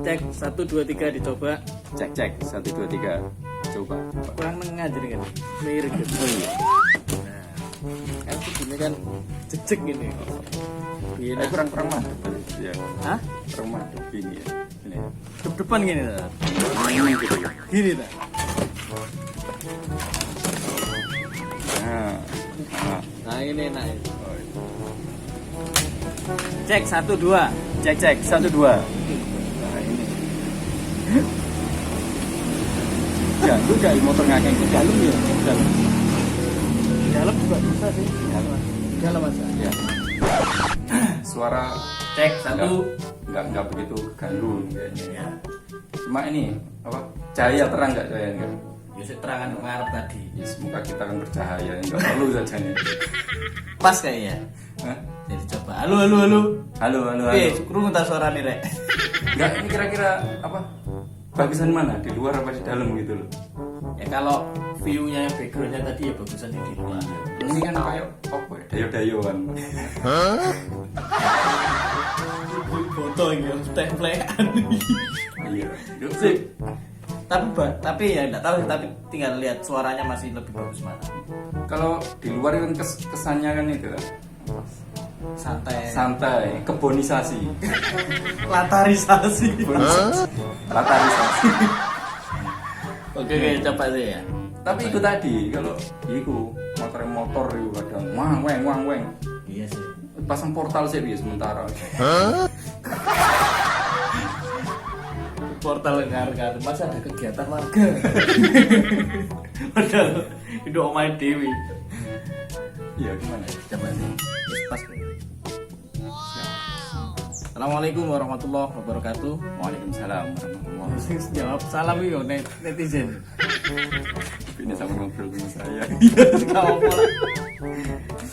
Cek 1 2 3 dicoba. Cek 1 2 3. Coba. Kurang ngajar kan. Mirip gitu. Oh iya. Nah, kan begini kan cek gini. Iya, Kurang mah. Ya. hah? Kurang mah ini ya. Ini. Depan gini dah. Ini gitu. Gini dah. Nah. Nah. Nah, ini enak. Oh, iya. Cek 1 2. Cek 1 2. Nah, ini. Ya, lu gak motor ngakeng ke dalam ya? Dalam. Dalam juga bisa sih. Dalam masa. Ya. Suara Cek 1. enggak begitu gandul kayaknya. Ya. Cuma ini apa? Cahaya terang enggak cahaya enggak? Ya terangan ngarep tadi. Ya semoga kita akan bercahaya, enggak perlu saja nih. Pas kayaknya. Hah? Jadi coba. Halo halo halo. Halo. Krungu ta suara nih, Rek. Enggak, ini kira-kira apa? Bagusan mana? Di luar apa di dalam gitu loh? Ya kalau view-nya background-nya tadi ya bagusan di luar. Ini kan kayak apa ya? Dayo-dayoan. Foto ya templean. Iya. Sip. Tapi ya enggak tahu, tapi tinggal lihat suaranya masih lebih bagus mana. Kalau di luar kan kesannya kan itu kan santai, kebonisasi. Latarisasi. Latarisasi. Oke, coba sih ya. Tapi itu tadi kalau iku motor itu kadang wang. Iya sih. Pasang portal sih biasa sementara. Portal ngar-ngar masa ada kegiatan warga. Padahal itu main dewi. Iya gimana? Coba sih. Pas. Assalamualaikum warahmatullahi wabarakatuh. Waalaikumsalam warahmatullahi wabarakatuh. Jawab salam yo netizen. Ini sama ngobrol sama saya.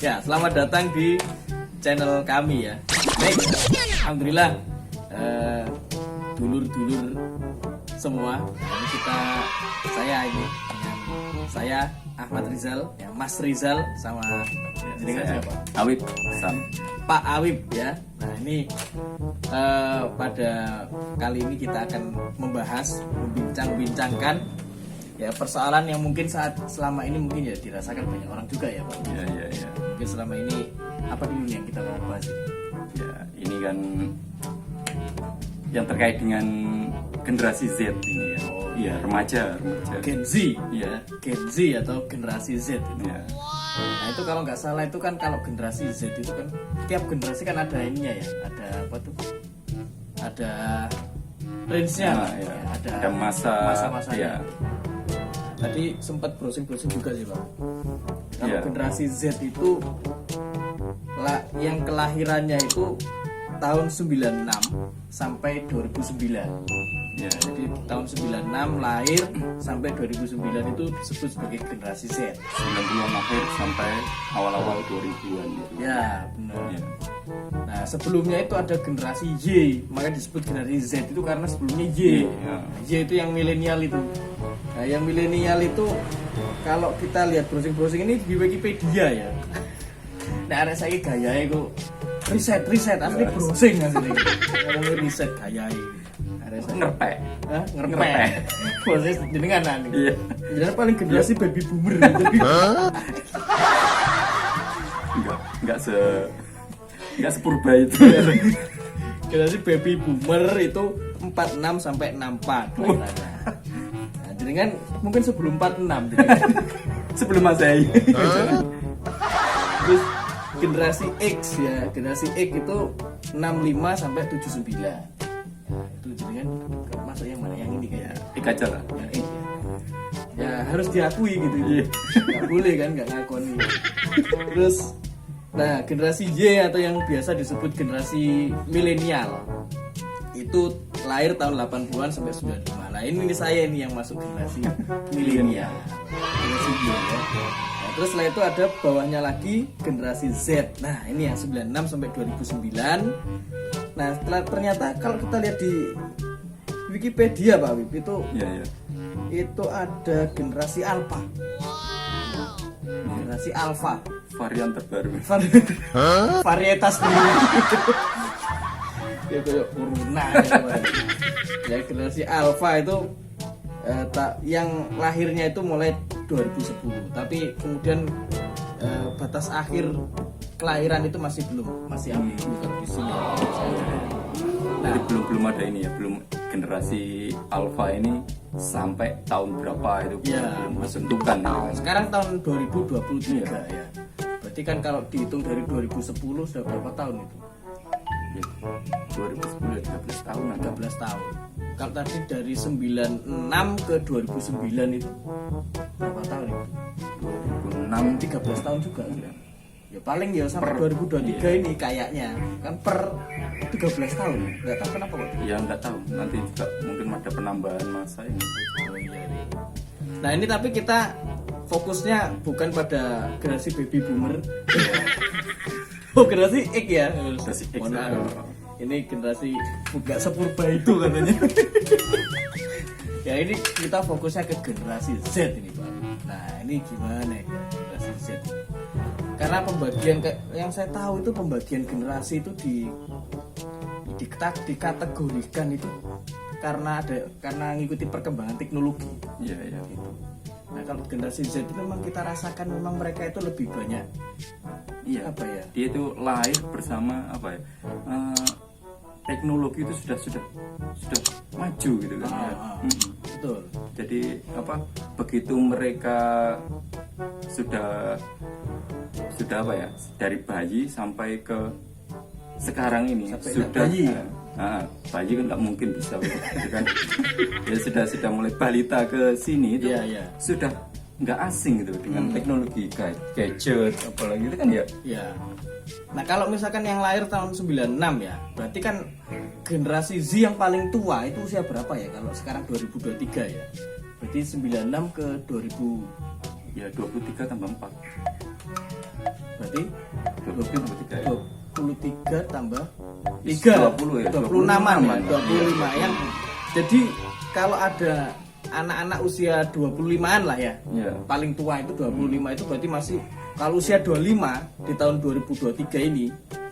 Ya, selamat datang di channel kami ya. Baik, alhamdulillah dulur-dulur semua. Ini saya Ahmad Rizal, ya Mas Rizal sama dengan siapa? Awib Sam. Pak Awib ya. Nah ini pada kali ini kita akan membincang-bincangkan ya persoalan yang mungkin selama ini mungkin ya dirasakan banyak orang juga ya Pak. Iya. Mungkin selama ini apa dulu yang kita mau bahas ini? Ya ini kan yang terkait dengan generasi Z ini ya. Oh, iya remaja. Gen Z, Iya. Gen Z atau generasi Z itu. Iya. Nah itu kalau nggak salah itu kan kalau generasi Z itu kan tiap generasi kan ada ininya ya, ada apa tuh? Ada range-nya, Nah, ya. Ada masa-masanya. Ya. Tadi sempat browsing juga sih Pak. Kalau Iya. generasi Z itu yang kelahirannya itu tahun 96 sampai 2009. Ya. Jadi tahun 96 lahir sampai 2009 itu disebut sebagai generasi Z. 90-an akhir sampai awal-awal 2000-an gitu. Ya, benar. Ya. Nah, sebelumnya itu ada generasi Y, makanya disebut generasi Z itu karena sebelumnya Y. Ya. Y itu yang milenial itu. Nah, yang milenial itu kalau kita lihat browsing ini di Wikipedia ya. Nah, ada saya gaya itu riset asli browsing asli. Ngomongin riset gaya Ngerpek. Hah? Ngerpek. Proses jenengan nang. Iya. Jenengan paling generasi baby boomer. Enggak sepurba itu. Generasi baby boomer itu 46 sampai 64. Nah, jadi kan mungkin sebelum 46 jadi. Sebelum Masehi. Terus generasi X ya, generasi X itu 65 sampai 79. Nah, itu jadi kan masuk yang mana? Yang ini kayak Ikajar. yang X ya. Ya harus diakui gitu. Iya. Nggak boleh kan nggak ngakoni. Terus nah, generasi Y atau yang biasa disebut generasi milenial itu lahir tahun 80-an sampai 95. Nah, ini saya ini yang masuk generasi milenial. Generasi Y ya. Nah, terus setelah itu ada bawahnya lagi generasi Z. Nah, ini yang 96 sampai 2009. Nah, ternyata kalau kita lihat di Wikipedia Pak Wib itu Iya. itu ada generasi Alpha. Generasi Alpha. Varian terbaru. Varietas dulu. Ya kayak corona ya, Pak. Ya generasi Alpha itu yang lahirnya itu mulai 2010, tapi kemudian batas akhir kelahiran itu masih ambigu kalau di sini. Jadi belum ada ini ya, belum generasi Alpha ini sampai tahun berapa itu Ya, belum ditentukan. Sekarang tahun 2023 ya. Berarti kan kalau dihitung dari 2010 sudah berapa tahun itu? Ya, 2010 13 tahun ada. 13 tahun. Kalau tadi dari 96 ke 2009 itu berapa tahun itu? 2006 13 tahun juga ya. Ya paling ya sampai 2023 ini kayaknya kan per 13 tahun. Enggak tahu kenapa kok. ya nggak tahu, nanti juga mungkin ada penambahan masa ini. Oh iya. Nah, ini tapi kita fokusnya bukan pada generasi baby boomer. Oh, generasi X ya. Generasi X. Mohon maaf. Ini generasi buka sepurba itu katanya. Ya ini kita fokusnya ke generasi Z ini Pak. Nah ini gimana ya generasi Z? Karena pembagian yang saya tahu itu pembagian generasi itu dikategorikan itu karena ngikuti perkembangan teknologi. Iya. Gitu. Nah kalau generasi Z itu memang kita rasakan memang mereka itu lebih banyak. Iya. Apa ya? Dia itu lahir bersama apa ya? Teknologi itu sudah maju gitu kan. Ya. Betul. Jadi apa? Begitu mereka sudah apa ya? Dari bayi sampai ke sekarang ini Sampai sudah bayi. Bayi kan nggak mungkin bisa gitu kan. Ya sudah mulai balita ke sini itu Iya. sudah nggak asing gitu dengan teknologi gadget apalagi itu kan ya. Ya. Nah kalau misalkan yang lahir tahun 96 ya, berarti kan generasi Z yang paling tua itu usia berapa ya kalau sekarang 2023 ya? Berarti 96 ke 2000 Ya 23 tambah 4. berarti 23 ya. 23 tambah 20 ya, 26-an ya, 25-an. 25 yang jadi kalau ada anak-anak usia 25-an lah ya. Iya. Paling tua itu 25 itu berarti masih kalau usia 25 di tahun 2023 ini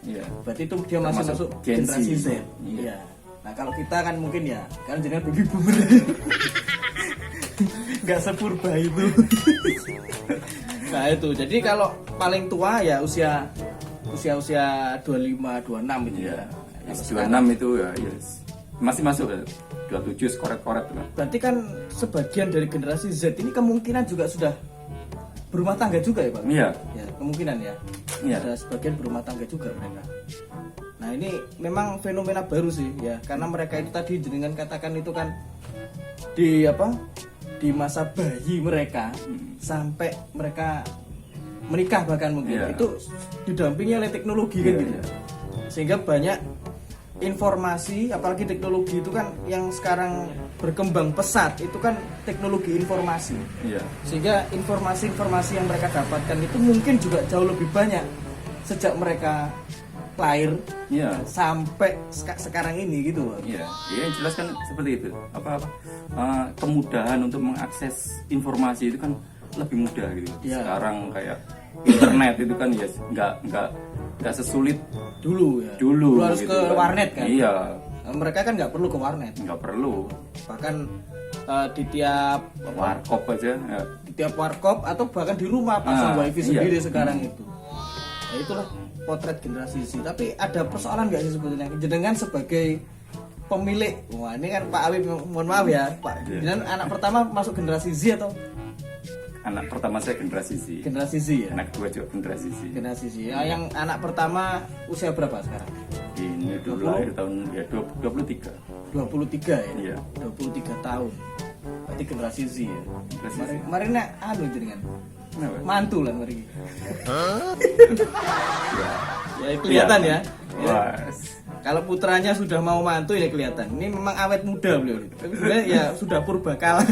Iya. berarti itu dia masih Termasuk masuk Gen Z. generasi Z. Iya. Iya. Nah, kalau kita kan mungkin ya kan jenenge baby boomer. Enggak sepurba itu. Nah, itu. Jadi kalau paling tua ya usia 25 26 itu Iya. ya. Yes, Kalau 26 itu ya yes. Masih masuk ya. 27 korek-korek lah. berarti kan sebagian dari generasi Z ini kemungkinan juga sudah berumah tangga juga ya Pak? Iya. Ya, kemungkinan ya. Iya. Ada sebagian berumah tangga juga mereka. Nah, ini memang fenomena baru sih ya, karena mereka itu tadi jenengan katakan itu kan di masa bayi mereka sampai mereka menikah bahkan mungkin Iya. itu didampingi oleh teknologi kan Iya, gitu. iya. Sehingga banyak informasi, apalagi teknologi itu kan yang sekarang berkembang pesat, itu kan teknologi informasi. Iya. Sehingga informasi-informasi yang mereka dapatkan itu mungkin juga jauh lebih banyak sejak mereka lahir Iya. sampai sekarang ini gitu. Iya, ya yang jelas kan seperti itu. Kemudahan untuk mengakses informasi itu kan lebih mudah gitu. Iya. Sekarang kayak internet itu kan ya nggak sesulit Dulu ya. dulu. Harus gitu ke kan. warnet kan. Iya, Mereka kan nggak perlu ke warnet. nggak perlu Bahkan di tiap warkop aja. Ya. di tiap warkop atau bahkan di rumah pasang wifi iya. sendiri sekarang itu. Nah, itulah potret generasi Z. Tapi ada persoalan nggak sih sebetulnya jenengan sebagai pemilik? Wah, ini kan Pak Awib, mohon maaf ya, Pak. Iya. Jenengan anak pertama masuk generasi Z atau Anak pertama saya generasi Z. generasi Z ya? Anak kedua juga generasi Z. Generasi Z. Ya, yang anak pertama usia berapa sekarang? Ini dulu 20? lahir tahun ya 23. 23 ya? Iya. 23 tahun. Berarti generasi Z ya. Generasi Z. Kemarin nak anu jenengan. Kenapa? Mantu lah mari. Ya kelihatan ya. Ya. Wah. Kalau putranya sudah mau mantu ya kelihatan. Ini memang awet muda beliau. Tapi sebenarnya ya sudah purbakala.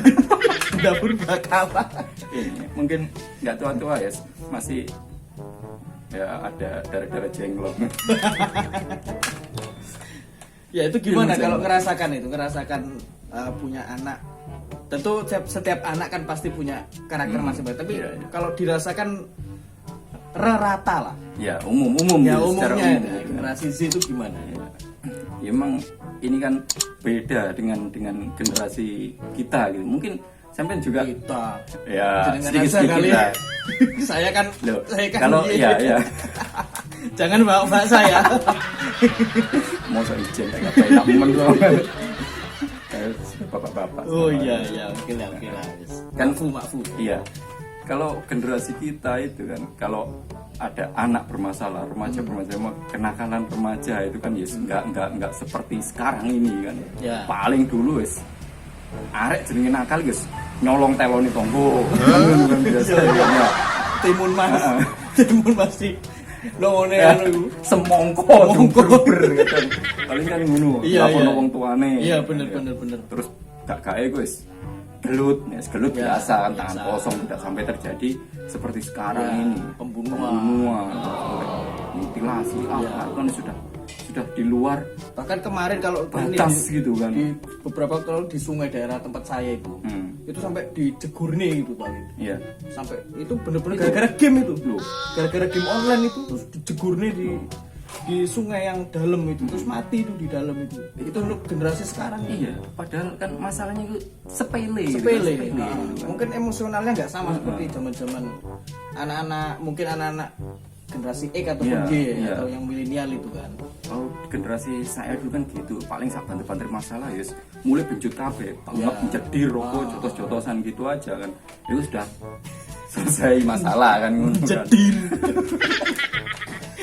Sudah purbakala. Ini mungkin nggak tua-tua ya, masih ya ada darah-darah jenglot. Ya itu gimana Iya, kalau Mas. ngerasakan punya anak. Tentu setiap anak kan pasti punya karakter masing-masing. Tapi Iya, iya. kalau dirasakan rata lah. Ya umum Ya gitu, secara umumnya umum, ya, gitu. generasi Z itu gimana? Ya, emang ini kan beda dengan generasi kita gitu. Mungkin sampai juga Kita ya jenengan sedikit aja kali. lah. saya kan Loh, saya kan kalau iya. ya Jangan bawa saya. mau saya izin tak enak men kayak bapak-bapak. Oh iya oke lah. Kan Mafu. iya. Kalau generasi kita itu kan kalau ada anak bermasalah, remaja kenakalan remaja itu kan ya nggak seperti sekarang ini kan. Ya. Paling dulu wis arek jenenge nakal guys nyolong teloni tonggo. Kan biasa ya. Timun Mas. Timun masih nongone Ya, anu. semongko ber kan. Paling kan ngono. Iya, Lapono iya. wong tuane. Iya bener. Terus gak gae guys. Gelut Ya, biasa kan tangan biasa. kosong tidak sampai terjadi seperti sekarang Ya, ini pembunuhan. sampai mutilasi Ya. kan sudah di luar Bahkan kemarin kalau batas ini, gitu kan. di beberapa kalau di sungai daerah tempat saya itu itu sampai dijegurne gitu Pak. Iya. Sampai itu bener-bener gara-gara game itu Loh. gara-gara game online itu terus dijegurne di sungai yang dalam itu terus mati itu di dalam itu untuk generasi sekarang Iya, padahal kan masalahnya itu sepele gitu, sepele gitu kan. mungkin emosionalnya nggak sama seperti zaman-zaman anak-anak generasi X ataupun Iya, Y iya. atau yang milenial itu kan. Kalau generasi saya dulu kan gitu, paling sak banter-banter masalah ya mulai bencut kabeh, banget mencedir rokok, jotos-jotosan gitu aja kan. Itu sudah selesai masalah kan ngono kan. Jedir.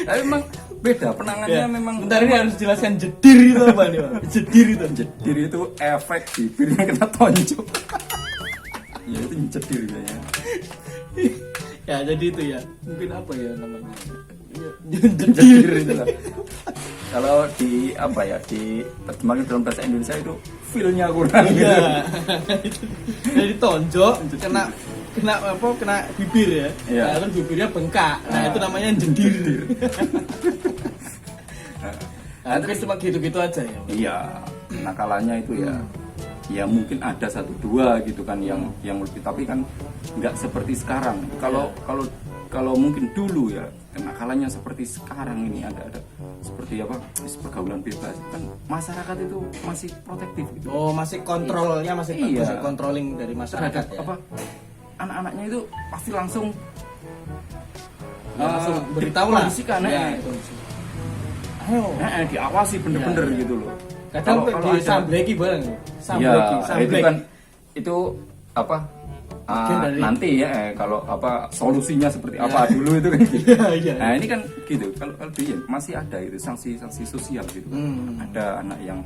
Tapi memang beda penanganannya memang. Bentar ini harus jelaskan jedir itu apa nih Pak? Jedir itu. Jedir itu efek bibirnya kena tonjok. Ya itu jedir kayaknya. Ya jadi itu ya mungkin apa ya namanya Jedir itu lah. Kalau di apa ya di terjemahan dalam bahasa Indonesia itu feel-nya kurang gitu. Iya. Jadi tonjok kena bibir ya. Iya. Nah, terus bibirnya bengkak. Nah, itu namanya jedir. Nah, mungkin cuma gitu-gitu aja ya. Iya, nakalannya itu ya ya mungkin ada satu dua gitu kan yang lebih, tapi kan nggak seperti sekarang. Kalau mungkin dulu ya kenakalannya seperti sekarang ini ada seperti apa pergaulan bebas kan, masyarakat itu masih protektif gitu. Oh, masih kontrolnya masih Iya. masih controlling dari masyarakat Terhadap ya. apa anak-anaknya itu pasti langsung Ya, langsung beritahu lah. dikondisikan, Ya, eh. itu. Ayo. Diawasi bener-bener Iya. gitu loh. Kadang Kalau di ada- sambleki bareng. Ya, itu kan itu apa Bagian dari- nanti ya kalau apa solusinya seperti apa dulu itu kan gitu. Iya. Nah ini kan gitu kalau dia masih ada itu sanksi sosial gitu. Ada anak yang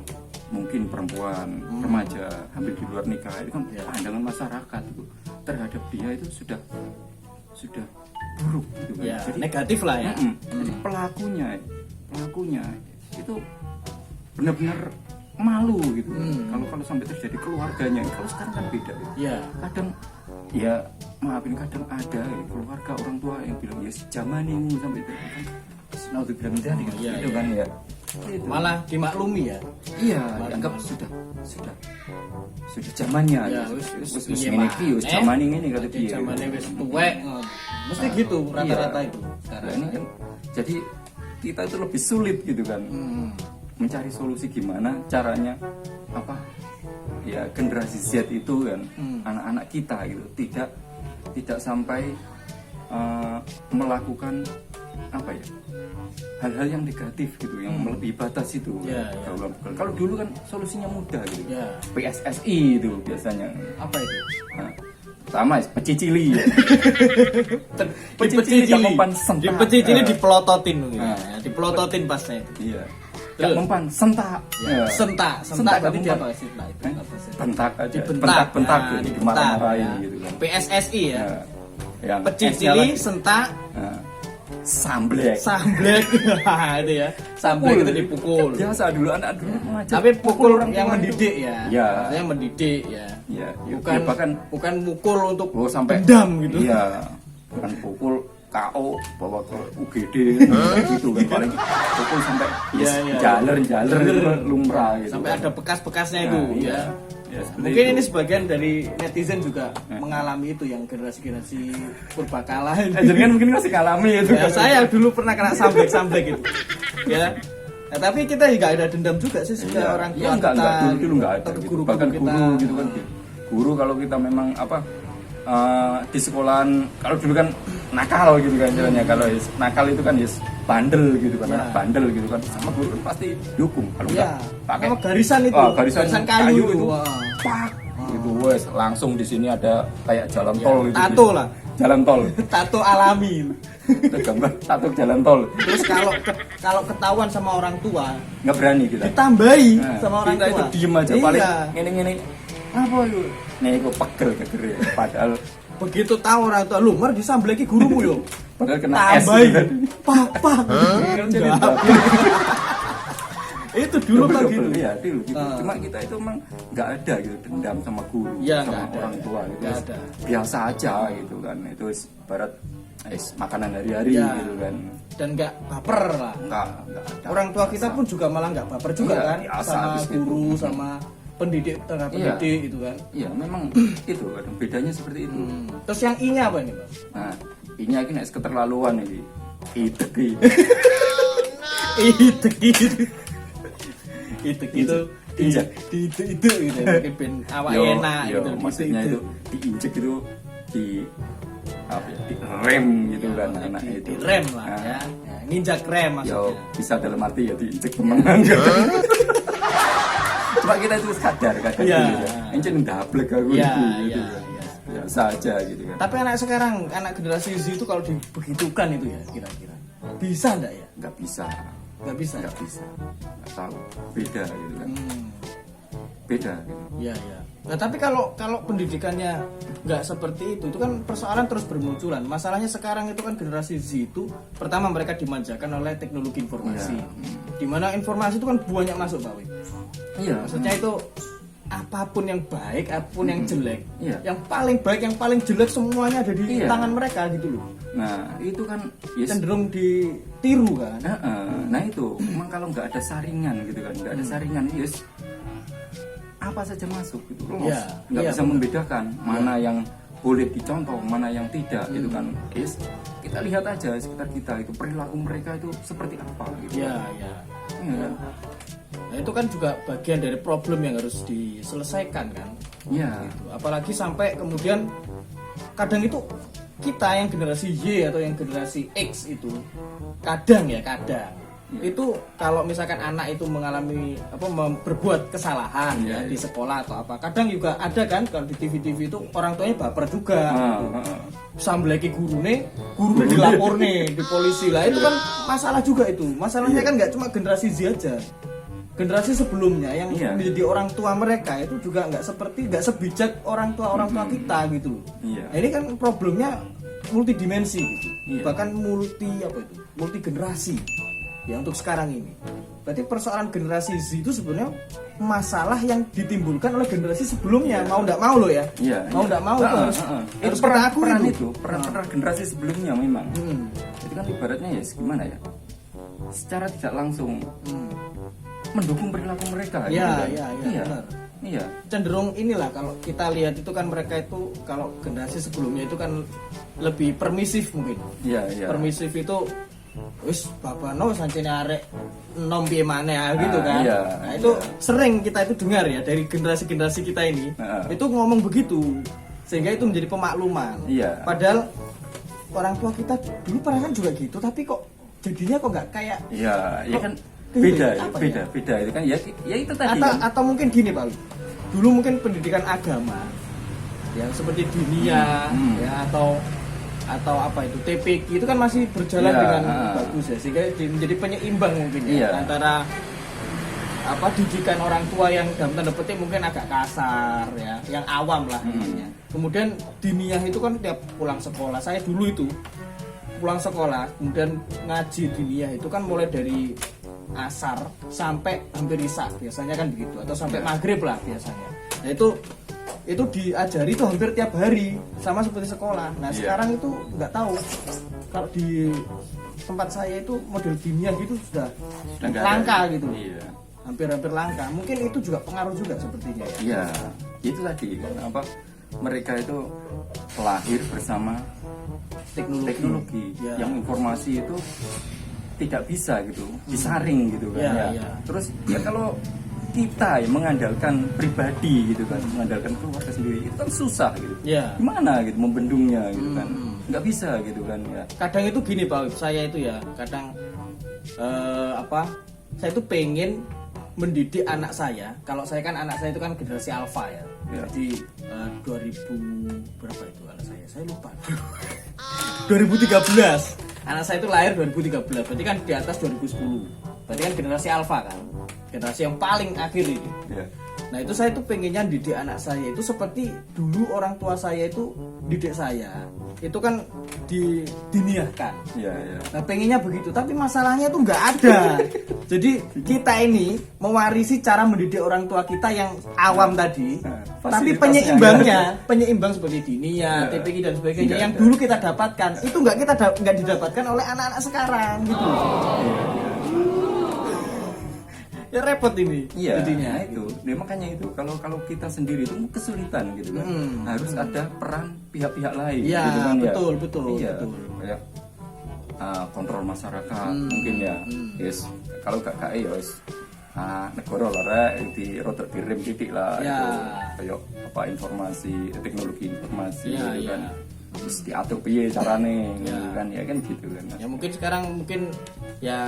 mungkin perempuan remaja hampir di luar nikah itu kan pandangan masyarakat itu terhadap dia itu sudah buruk gitu kan. Ya, negatif lah ya. Jadi pelakunya itu benar-benar malu gitu. Kalau sampai terjadi keluarganya, kalau sekarang kan beda. Gitu. Iya. Kadang ya maafin kadang ada ya, keluarga orang tua yang bilang ya zaman ini sampai itu kan naudzubillah min dzalik Iya, itu iya. kan ya. Itu. Malah dimaklumi ya. Iya, dianggap sudah zamannya. Ya, wis piye, ngene Pak? iki wis zamane ngene kata piye. Zamane wis tuwek. Mesti gitu rata-rata Iya. itu Nah, sekarang. ini kan jadi kita itu lebih sulit gitu kan. Mencari solusi gimana caranya apa ya generasi Z itu kan anak-anak kita gitu tidak sampai melakukan apa ya hal-hal yang negatif gitu yang melebihi batas itu Ya, ya. kalau dulu kan solusinya mudah gitu Ya. PSSI itu biasanya Apa itu? nah, pertama pecicili Pecicili gak mempan sentak. Di pecicili dipelototin gitu. Nah. Ya, dipelototin pasnya itu. iya Terus? gak mempan sentak Ya. Sentak berarti dia gak apa mempan. sih? Nah, itu Eh, apa sih? bentak aja Dibentak. bentak Nah, gitu dibentak, dimarah-marahin ya. gitu kan PSSI ya. Nah, yang Pecicili, S-nya sentak, lagi, nah, samblek samblek. itu ya. Samblek Pukul. itu dipukul. biasa dulu anak dulu mengajar Tapi pukul orang yang tua mendidik itu. ya. Ya. Maksudnya mendidik ya. ya, Bukan ya, bahkan bukan mukul untuk sampai dendam gitu. iya bukan pukul KO bawa ke UGD gitu kan paling pukul sampai Iya, iya. jaler itu kan lumrah gitu Sampai ada bekas-bekasnya Nah, itu iya. ya. Ya, seperti Mungkin itu. ini sebagian dari netizen juga mengalami itu yang generasi purbakala ini. jadi kan mungkin masih ngalami itu Ya, kan. saya dulu pernah kena samblek gitu. Ya. Nah, tapi kita juga ada dendam juga sih ke orang tua Iya, enggak, kita. dulu enggak ada atau ke gitu. guru-guru Bahkan kita. guru gitu kan. Guru kalau kita memang di sekolahan, kalau dulu kan nakal gitu kan jalannya, kalau nakal itu kan bandel gitu kan, anak bandel gitu kan, sama guru kan pasti dukung. Kalau Iya. enggak pakai Garisan itu, garisan kayu itu. pak gitu wes, langsung di sini ada kayak jalan tol gitu. Tato lah. Jalan tol. Tato alami. Ada gambar tato jalan tol. Terus kalau ketahuan sama orang tua, Nggak berani kita. ditambahi Nah, sama orang kita tua. itu diem aja paling Iya. ngene-ngene. Apa itu? Nih aku pegel kegere. Padahal Begitu tahu orang tua, lu mer disambel lagi gurumu yo. padahal kena es Tambahi. gitu kan. Papa. Jadi Enggak. Itu dulu kan gitu. Iya, dulu gitu. Cuma kita itu emang nggak ada gitu dendam sama guru, Iya, sama nggak ada. orang tua gitu. Nggak ada. Biasa aja gitu kan. Itu barat makanan hari-hari Iya. gitu kan. Dan nggak baper lah. Nggak ada. Orang tua kita pun juga malah nggak baper juga Iya, kan biasa sama habis gitu. guru sama pendidik tengah pendidik gitu kan. Iya, memang itu kan bedanya seperti itu. Terus yang I-nya apa nih, Bang? Nah, ini lagi nek keterlaluan ini. Itu ki. Itu gitu. Itu gitu. Injak. Itu gitu mungkin ben awak enak gitu. Maksudnya itu diinjek itu di apa ya, di rem gitu kan anak itu. Rem lah Nah, ya. Ninjak rem Ya maksudnya. bisa dalam arti ya diinjek temenan. Cuma kita itu sadar kadang Iya. gitu ya. Encen ndablek aku Iya, gitu. iya, kan. iya. Biasa aja gitu kan. Tapi anak sekarang, anak generasi Z itu kalau dibegitukan itu ya kira-kira bisa enggak ya? Nggak bisa. Nggak bisa. Nggak bisa. Nggak tahu. Beda gitu kan. Beda gitu. Iya, iya. Nah, tapi kalau pendidikannya nggak seperti itu kan persoalan terus bermunculan. Masalahnya sekarang itu kan generasi Z itu pertama mereka dimanjakan oleh teknologi informasi. Iya. Dimana informasi itu kan banyak masuk, Pak Wi. Iya. Maksudnya itu apapun yang baik, apapun yang jelek, Iya. yang paling baik, yang paling jelek semuanya ada di Iya. tangan mereka gitu loh. Nah, itu kan yes. Cenderung ditiru kan. Nah itu, memang kalau nggak ada saringan gitu kan, nggak ada saringan, yes, apa saja masuk gitu, lolos. Iya, Nggak iya, bisa benar. membedakan mana yang boleh dicontoh, mana yang tidak gitu kan, yes. Kita lihat aja sekitar kita itu perilaku mereka itu seperti apa gitu. Iya, iya. Iya. Nah, itu kan juga bagian dari problem yang harus diselesaikan kan. Iya. Gitu. Apalagi sampai kemudian kadang itu kita yang generasi Y atau yang generasi X itu kadang itu kalau misalkan anak itu mengalami berbuat kesalahan ya di sekolah atau apa, kadang juga ada kan kalau di TV-TV itu orang tuanya baper juga sambleki guru dilapor nih di polisi lah, itu kan masalah juga itu. Masalahnya kan nggak cuma generasi Z aja, generasi sebelumnya yang menjadi orang tua mereka itu juga nggak sebijak orang tua kita gitu loh. Nah, ini kan problemnya multidimensi gitu, bahkan multi generasi ya untuk sekarang ini. Berarti persoalan generasi Z itu sebenarnya masalah yang ditimbulkan oleh generasi sebelumnya, mau nggak mau loh ya. Mau nggak mau harus peran generasi sebelumnya memang. Itu kan ibaratnya ya gimana ya? Secara tidak langsung mendukung perilaku mereka. Iya. Iya. Cenderung inilah kalau kita lihat itu kan mereka itu kalau generasi sebelumnya itu kan lebih permisif mungkin. Iya. Permisif itu wis babano sancene arek enom piye maneh gitu kan. Iya, Nah, itu sering kita itu dengar ya dari generasi-generasi kita ini. Itu ngomong begitu. Sehingga itu menjadi pemakluman. Iya. Padahal orang tua kita dulu pernah kan juga gitu, tapi kok jadinya kok nggak kayak Iya kan beda itu kan ya itu tadi atau mungkin gini Pak, dulu mungkin pendidikan agama yang seperti dunia ya atau apa itu TPQ itu kan masih berjalan dengan bagus ya, sehingga menjadi penyeimbang mungkin ya antara didikan orang tua yang dalam tanda petik mungkin agak kasar ya, yang awam lah intinya. Kemudian diniyah itu kan tiap pulang sekolah, saya dulu itu pulang sekolah kemudian ngaji diniyah itu kan mulai dari asar sampai hampir isya biasanya kan begitu, atau sampai maghrib lah biasanya. Nah itu diajari itu hampir tiap hari sama seperti sekolah. Nah sekarang itu nggak tahu, kalau di tempat saya itu model diniyah gitu sudah langka gitu. Hampir langka. Mungkin itu juga pengaruh juga sepertinya ya. Iya, itu tadi apa, mereka itu lahir bersama teknologi. Yang informasi itu tidak bisa gitu disaring gitu kan Ya, ya. ya. Terus ya kalau kita ya mengandalkan pribadi gitu kan, mengandalkan keluarga sendiri itu kan susah gitu. Ya. Gimana gitu membendungnya gitu kan, nggak bisa gitu kan ya. Kadang itu gini Pak Wib, saya itu ya kadang saya itu pengen mendidik anak saya. Kalau saya kan anak saya itu kan generasi alpha ya. Ya. Jadi 2000 berapa itu anak saya lupa. 2013. Anak saya itu lahir 2013. Berarti kan di atas 2010. Berarti kan generasi alpha kan. Generasi yang paling akhir ini. Ya. Nah itu saya tuh pengennya didik anak saya itu seperti dulu orang tua saya itu didik saya. Itu kan diniahkan. Iya, iya. Nah pengennya begitu, tapi masalahnya tuh nggak ada. Jadi kita ini mewarisi cara mendidik orang tua kita yang awam tadi, tapi penyeimbang seperti dinia, TPQ dan sebagainya yang dulu kita dapatkan itu nggak didapatkan oleh anak-anak sekarang gitu. Ya repot ini Iya, jadinya itu. Nah, makanya itu kalau kita sendiri itu kesulitan gitu kan. Harus ada peran pihak-pihak lain Iya, gitu kan betul, ya. betul, Iya. betul. Kayak kontrol masyarakat mungkin ya. Yes, kalau gak ya wis negara lah di rotok direm titik lah Ya. itu kayak apa informasi teknologi informasi Ya, gitu ya. kan. Terus diatur piye carane gitu kan ya kan gitu kan. Ya mungkin sekarang ya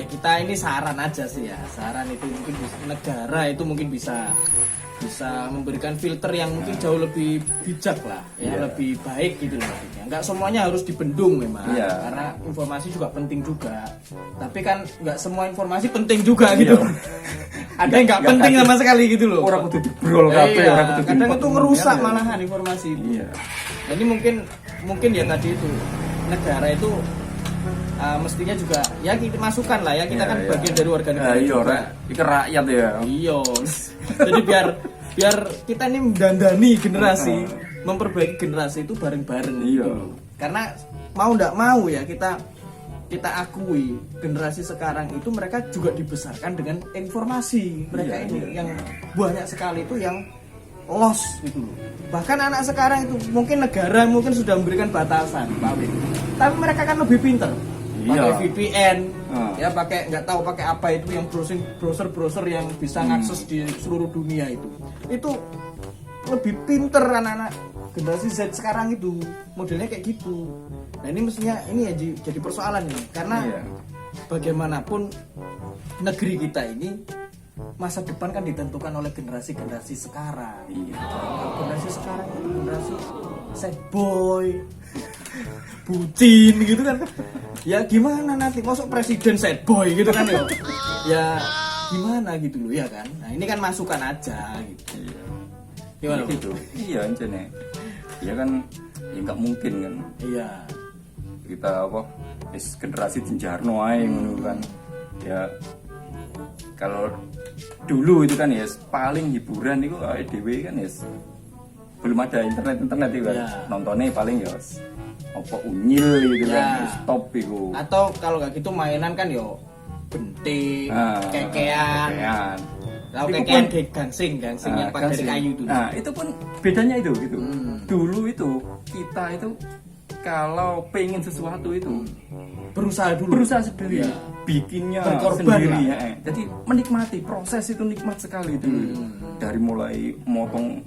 kita ini saran aja sih ya, saran itu mungkin negara itu mungkin bisa memberikan filter yang mungkin jauh lebih bijak lah ya, Iya. lebih baik gitu loh maksudnya. Nggak semuanya harus dibendung memang, Iya. karena informasi juga penting juga, tapi kan nggak semua informasi penting juga gitu. Ada yang nggak penting sama sekali gitu loh. Orang kudu dibrol kabeh, Iya, orang kudu kadang diimport itu ngerusak ya. malahan informasi itu. Iya. Nah, ini mungkin ya tadi itu negara itu mestinya juga ya kita masukkan lah ya, kita kan bagian dari warga negara Iya, juga. itu rakyat ya. Iya. Jadi biar kita ini mendandani generasi, memperbaiki generasi itu bareng-bareng Iya. gitu loh. Karena mau ndak mau ya kita akui generasi sekarang itu mereka juga dibesarkan dengan informasi mereka Iya, ini iya. yang banyak sekali itu yang lost gitu loh. Bahkan anak sekarang itu mungkin negara mungkin sudah memberikan batasan, Pak Win. Tapi mereka kan lebih pinter. Pakai Iya. VPN, Ah. ya pakai nggak tahu pakai apa itu yang browser yang bisa ngakses di seluruh dunia itu lebih pinter anak-anak generasi Z sekarang itu modelnya kayak gitu. Nah ini mestinya ini ya jadi persoalan ini karena Iya. bagaimanapun negeri kita ini masa depan kan ditentukan oleh generasi sekarang. Iya. Generasi sekarang itu generasi sad boy, bucin gitu kan. Ya gimana nanti masuk presiden sad boy gitu kan ya. Ya gimana gitu loh ya kan. Nah ini kan masukan aja gitu. Iya. Gimana Bang? Gitu. Iya nih. Ya kan ya nggak mungkin kan Iya. kita generasi Tinjarno ae ngono kan. Ya kalau dulu itu kan ya paling hiburan itu dhewe kan ya belum ada internet itu kan. Ya. Nontonnya paling ya apa unyil gitu Ya. kan, stop itu. Atau kalau nggak gitu mainan kan yo bentik, kekean. Tahu Itu kekean pun- gangsing yang Kan pakai dari sih. kayu itu. Nah, itu pun bedanya itu gitu. Dulu itu kita itu kalau pengen sesuatu itu Berusaha dulu. berusaha sendiri, Iya. bikinnya Berkorban sendiri lah. ya. Jadi menikmati proses itu nikmat sekali itu. Dari mulai motong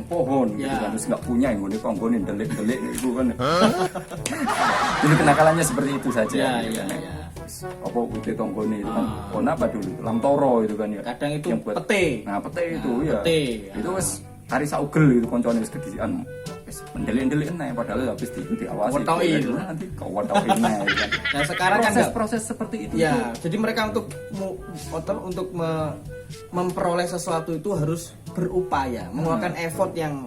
pohon gitu Ya. kan, terus nggak punya yang gue panggonin delik itu kan. Jadi kenakalannya seperti itu saja. Ya, gitu ya, kan. ya. Apa udah tonggone itu kan pohon apa dulu lamtoro itu kan ya. Kadang itu Yang buat- pete. Nah, pete itu Nah, ya. pete, ya. Itu wes hari saugel itu koncone wis kedisian. Wis mendelik-delik enak padahal habis diawasi. Wetoki. Nanti kau wetokin nah, gitu kan. Nah sekarang kan nggak- proses seperti itu. ya, tuh. jadi mereka untuk memperoleh sesuatu itu harus berupaya, mengeluarkan effort yang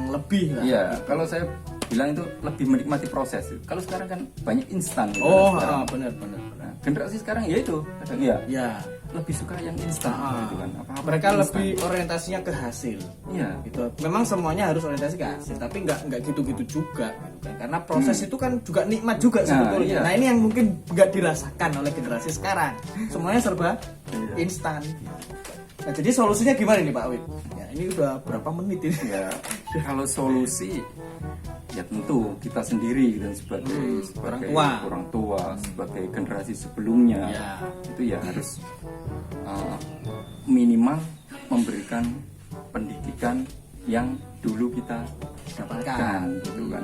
lebih lah. Iya, kalau saya bilang itu lebih menikmati proses. Kalau sekarang kan banyak instan gitu. Oh, sekarang. benar. Nah, generasi sekarang ya itu, kadang ya Ya, lebih suka yang instan gitu kan. Apa-apa mereka instan. lebih orientasinya ke hasil. Iya. Gitu. Memang semuanya harus orientasi ke hasil, tapi nggak gitu-gitu juga, gitu kan. Karena proses itu kan juga nikmat juga Nah, sebetulnya. iya. Nah ini yang mungkin nggak dirasakan oleh generasi sekarang. Semuanya serba instan. Nah jadi solusinya gimana nih Pak Wid? Ya ini udah berapa menit ini? Ya, kalau solusi ya tentu kita sendiri dan sebagai orang tua, sebagai generasi sebelumnya itu ya harus minimal memberikan pendidikan yang dulu kita dapatkan gitu kan.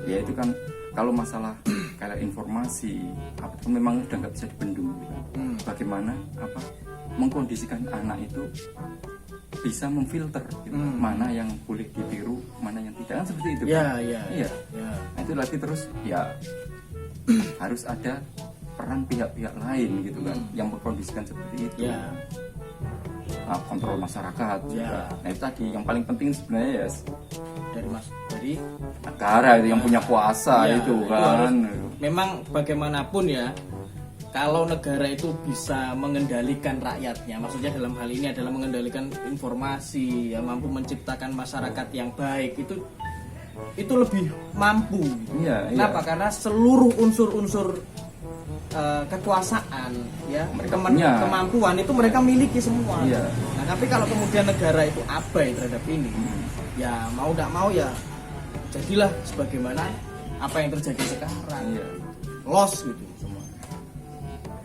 Ya itu kan kalau masalah kayak informasi apa itu memang udah nggak bisa dibendung gitu. Bagaimana mengkondisikan anak itu bisa memfilter gitu. Mana yang boleh ditiru, mana yang tidak, kan seperti itu. Iya. Nah, itu lagi terus ya harus ada peran pihak-pihak lain gitu kan yang mengkondisikan seperti itu. Kontrol masyarakat juga. Nah itu tadi yang paling penting sebenarnya ya dari negara itu yang punya kuasa itu kan. Memang bagaimanapun ya, kalau negara itu bisa mengendalikan rakyatnya, maksudnya dalam hal ini adalah mengendalikan informasi, ya, mampu menciptakan masyarakat yang baik, itu lebih mampu. Kenapa? Karena seluruh unsur-unsur kekuasaan, ya, kemampuan itu mereka miliki semua. Nah, tapi kalau kemudian negara itu abai terhadap ini, ya mau tidak mau ya jadilah sebagaimana apa yang terjadi sekarang, loss gitu semua.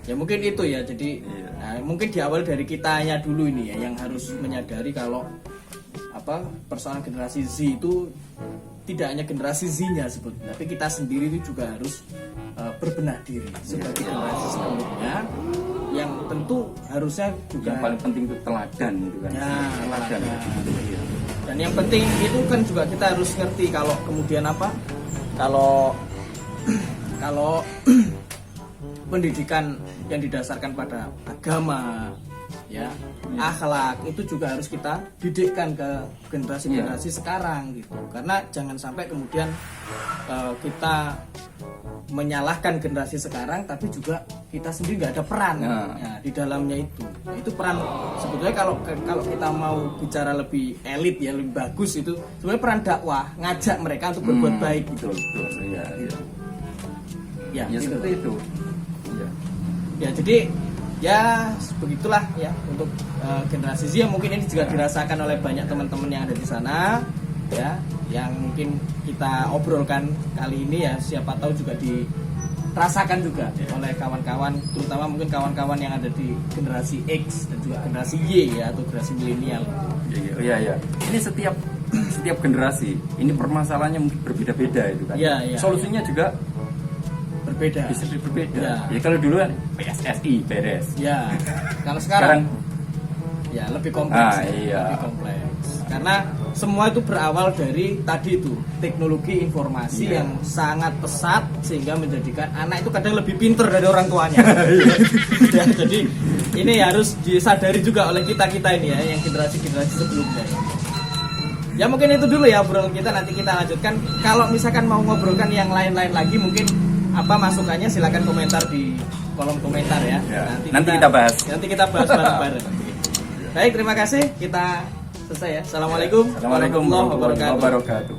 Ya mungkin itu ya, jadi mungkin di awal dari kitanya dulu ini ya yang harus menyadari kalau persoalan generasi Z itu tidak hanya generasi Z-nya sebetulnya, tapi kita sendiri itu juga harus berbenah diri sebagai generasi sebelumnya, yang tentu harusnya juga yang paling penting itu teladan gitu kan. Teladan. Dan yang penting itu kan juga kita harus ngerti kalau kemudian kalau pendidikan yang didasarkan pada agama, ya, akhlak itu juga harus kita didikkan ke generasi-generasi sekarang gitu. Karena jangan sampai kemudian kita menyalahkan generasi sekarang, tapi juga kita sendiri nggak ada peran di dalamnya itu. Nah, itu peran sebetulnya kalau kita mau bicara lebih elit ya, lebih bagus itu sebenarnya peran dakwah, ngajak mereka untuk berbuat baik gitu. Ya, gitu. Seperti itu. Ya, jadi ya begitulah ya untuk generasi Z yang mungkin ini juga dirasakan oleh banyak teman-teman yang ada di sana ya, yang mungkin kita obrolkan kali ini ya, siapa tahu juga dirasakan juga oleh kawan-kawan, terutama mungkin kawan-kawan yang ada di generasi X dan juga generasi Y ya, atau generasi milenial. Iya. Ini setiap generasi ini permasalahannya mungkin berbeda-beda itu kan. Solusinya juga berbeda. Bisa berbeda. Ya kalau dulu kan PSSI beres. Ya. Kalau sekarang ya lebih kompleks. Lebih kompleks. Karena semua itu berawal dari tadi itu teknologi informasi yang sangat pesat sehingga menjadikan anak itu kadang lebih pintar dari orang tuanya. Ya, jadi ini harus disadari juga oleh kita ini ya, yang generasi-generasi sebelumnya. Ya mungkin itu dulu ya obrolan kita, nanti kita lanjutkan. Kalau misalkan mau ngobrolkan yang lain-lain lagi, mungkin masukannya silakan komentar di kolom komentar ya. Nanti kita bahas. Nanti kita bahas bareng-bareng. Baik, terima kasih. Kita selesai ya. Assalamualaikum warahmatullahi wabarakatuh.